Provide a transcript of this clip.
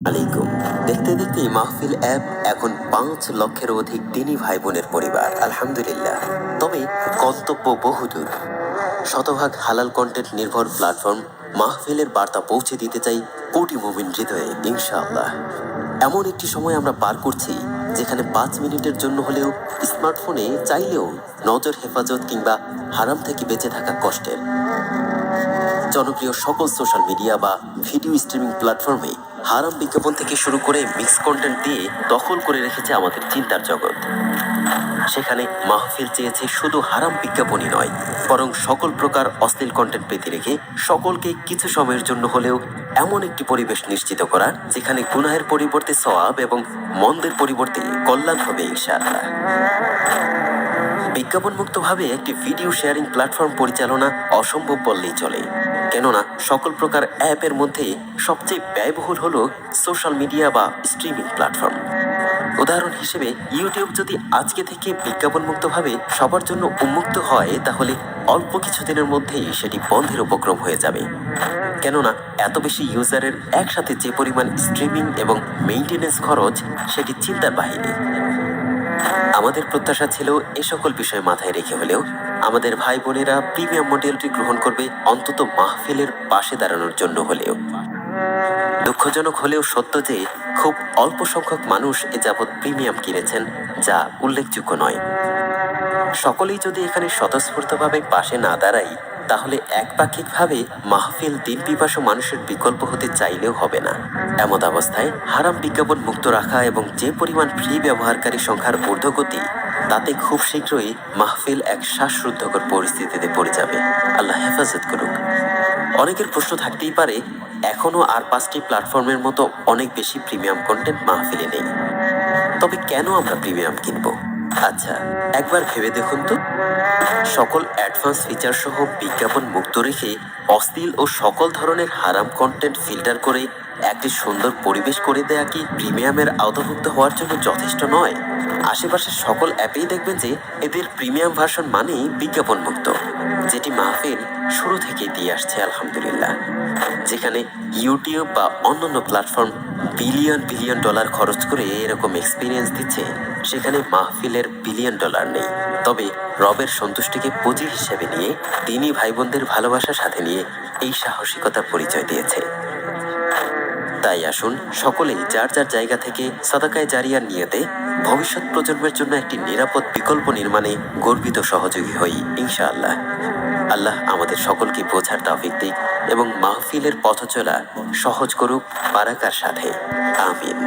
আলাইকুম। দেখতে দেখতে মাহফিল অ্যাপ এখন ৫ লক্ষেরও অধিক দিনী ভাই বোনের পরিবার, আলহামদুলিল্লাহ। তবে গন্তব্য বহুদূর। শতভাগ হালাল কন্টেন্ট নির্ভর প্ল্যাটফর্ম মাহফিলের বার্তা পৌঁছে দিতে চাই কোটি মুমিন হৃদয়ে, ইনশাআল্লাহ। এমন একটি সময় আমরা পার করছি যেখানে ৫ মিনিটের জন্য হলেও স্মার্টফোনে চাইলেও নজর হেফাজত কিংবা হারাম থেকে বেঁচে থাকা কষ্টের। জনপ্রিয় সকল সোশ্যাল মিডিয়া বা ভিডিও স্ট্রিমিং প্ল্যাটফর্মে হারাম বিজ্ঞাপন থেকে শুরু করে মিক্স কন্টেন্ট দিয়ে দখল করে রেখেছে আমাদের চিন্তার জগৎ। সেখানে মাহফিল চেয়েছে শুধু হারাম বিজ্ঞাপনই নয়, বরং সকল প্রকার অশ্লীল কন্টেন্ট পেতে রেখে সকলকে কিছু সময়ের জন্য হলেও এমন একটি পরিবেশ নিশ্চিত করা যেখানে গুনাহের পরিবর্তে সওয়াব এবং মন্দের পরিবর্তে কল্যাণ হবে, ইনশাআল্লাহ। বিজ্ঞাপনমুক্তভাবে একটি ভিডিও শেয়ারিং প্ল্যাটফর্ম পরিচালনা অসম্ভব বললেই চলে। কেননা সকল প্রকার অ্যাপের মধ্যে সবচেয়ে ব্যয়বহুল হলো সোশ্যাল মিডিয়া বা স্ট্রিমিং প্ল্যাটফর্ম। উদাহরণ হিসেবে ইউটিউব যদি আজকে থেকে বিজ্ঞাপনমুক্তভাবে সবার জন্য উন্মুক্ত হয়, তাহলে অল্প কিছুদিনের মধ্যেই সেটি বন্ধের উপক্রম হয়ে যাবে। কেননা এত বেশি ইউজারের একসাথে যে পরিমাণ স্ট্রিমিং এবং মেইনটেনেন্স খরচ, সেটি চিন্তার বাহিরে। আমাদের প্রত্যাশা ছিল এ সকল বিষয় মাথায় রেখে হলেও আমাদের ভাই বোনেরা প্রিমিয়াম মডেলটি গ্রহণ করবে, অন্তত মাহফিলের পাশে দাঁড়ানোর জন্য হলেও। দুঃখজনক হলেও সত্য যে খুব অল্প সংখ্যক মানুষ এ যাবৎ প্রিমিয়াম কিনেছেন, যা উল্লেখযোগ্য নয়। সকলেই যদি এখানে স্বতঃস্ফূর্তভাবে পাশে না দাঁড়াই, তাহলে একপাক্ষিকভাবে মাহফিল দিন পিপাসু মানুষের বিকল্প হতে চাইলেও হবে না। এমত অবস্থায় হারাম বিজ্ঞাপন মুক্ত রাখা এবং যে পরিমাণ ফ্রি ব্যবহারকারী সংখ্যার ঊর্ধ্বগতি, তাতে খুব শীঘ্রই মাহফিল এক শ্বাসরুদ্ধকর পরিস্থিতিতে পড়ে যাবে। আল্লাহ হেফাজত করুক। অনেকের প্রশ্ন থাকতেই পারে, এখনও আর 5টি প্ল্যাটফর্মের মতো অনেক বেশি প্রিমিয়াম কন্টেন্ট মাহফিলে নেই, তবে কেন আমরা প্রিমিয়াম কিনবো? আচ্ছা, একবার ভেবে দেখুন তো, সকল অ্যাডভান্স ফিচার সহ বিজ্ঞাপন মুক্ত রেখে অশ্লীল ও সকল ধরনের হারাম কন্টেন্ট ফিল্টার করে একটি সুন্দর পরিবেশ করে দেয়া কি প্রিমিয়ামের আওতাভুক্ত হওয়ার জন্য যথেষ্ট নয়? আশেপাশের সকল অ্যাপেই দেখবেন যে এদের প্রিমিয়াম ভার্সন মানেই বিজ্ঞাপন মুক্ত, যেটি মাহফিল শুরু থেকেই দিয়ে আসছে, আলহামদুলিল্লাহ। যেখানে ইউটিউব বা অন্যান্য প্ল্যাটফর্ম বিলিয়ন বিলিয়ন ডলার খরচ করে এরকম এক্সপিরিয়েন্স দিচ্ছে, সেখানে মাহফিলের বিলিয়ন ডলার নেই। তবে রবের সন্তুষ্টিকে পুঁজি হিসেবে নিয়ে দিনী ভাই বোনদের ভালোবাসার সাথে নিয়ে এই সাহসিকতার পরিচয় দিয়েছে। তাই আসুন সকলেই যার যার জায়গা থেকে সাদাকায়ে জারিয়ার নিয়তে ভবিষ্যৎ প্রজন্মের জন্য একটি নিরাপদ বিকল্প নির্মাণে গর্বিত সহযোগী হই, ইনশাআল্লাহ। আল্লাহ আমাদের সকলকে বোঝার তৌফিক দিক এবং মাহফিলের পথ চলা সহজ করুক বারাকার সাথে, আমিন।